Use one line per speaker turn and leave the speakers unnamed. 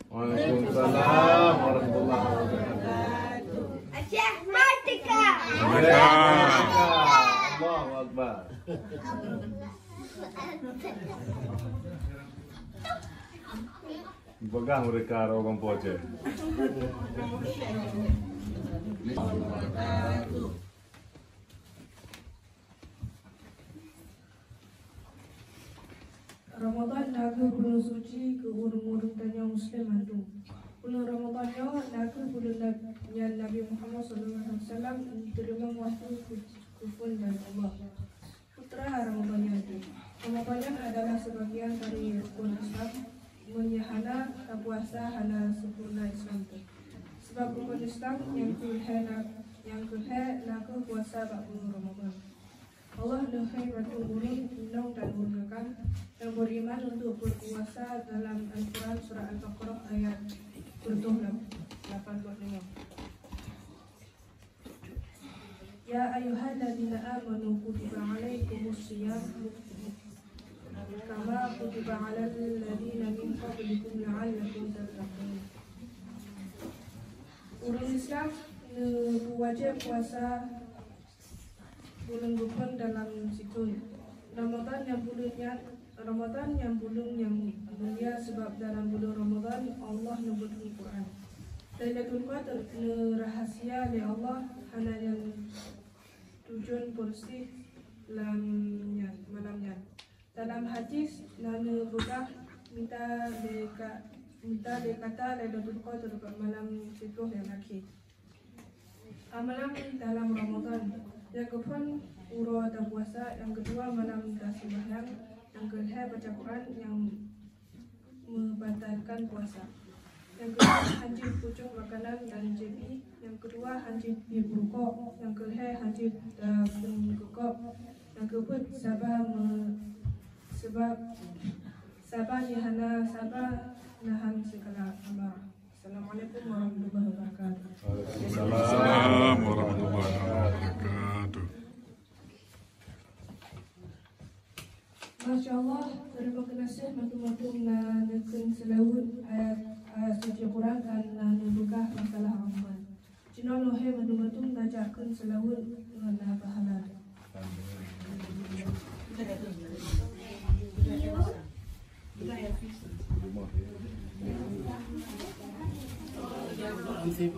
Waalaikumsalam warahmatullahi wabarakatuh.
Aceh Merdeka.
Allahu Akbar. Pegang mereka orang poce.
Ramadan naga bulan suci ke urung-urung tanya Muslim antum. Bulan Ramadan naga bulan yang Nabi Muhammad SAW terima waktu kufun dari Allah. Putra Ramadan itu. Ramadan adalah sebagian dari rukun Islam. Menyahana tak puasa hana sempurna Islam itu. Sebab rukun Islam yang kedua naga puasa bak bulan Ramadan. Allah dahai batu urung, undang dan urungkan yang beriman untuk berpuasa dalam Al-Quran surah Al-Baqarah ayat 85. Ya ayyuhalladzina amanu kutiba alaikumus shiyam kama kutiba alal ladzina min qablikum la'allakum tattaqun. Urung Islam wajib puasa bulan rukun dalam situ. Ramadan yang bulan yang mulia sebab dalam bulan Ramadan Allah menyebut Al-Quran. Lailatul Qadar rahasia oleh Allah hanya yang tujuan bersih malamnya. Dalam hadis nana buka minta dekata Lailatul Qadar malam itu yang akhir. Amalan dalam Ramadan. Yang kedua urut dan puasa, yang kedua malam dan sembahyang, yang ketiga baca Quran yang membatalkan puasa. Yang kedua haji pucuk makanan dan jebi, yang kedua haji berbuka, yang ketiga haji berbuka, yang keempat sabar nahan segala amarah. Assalamualaikum warahmatullahi wabarakatuh.
Waalaikumsalam warahmatullahi wabarakatuh.
Masya Allah, terima kasih mantu-mantu na nekun selawut ayat suci Quran kan na nubukah masalah Ramadan. Cina lohe mantu-mantu ngajakkan selawut dengan pahala.
Nasib.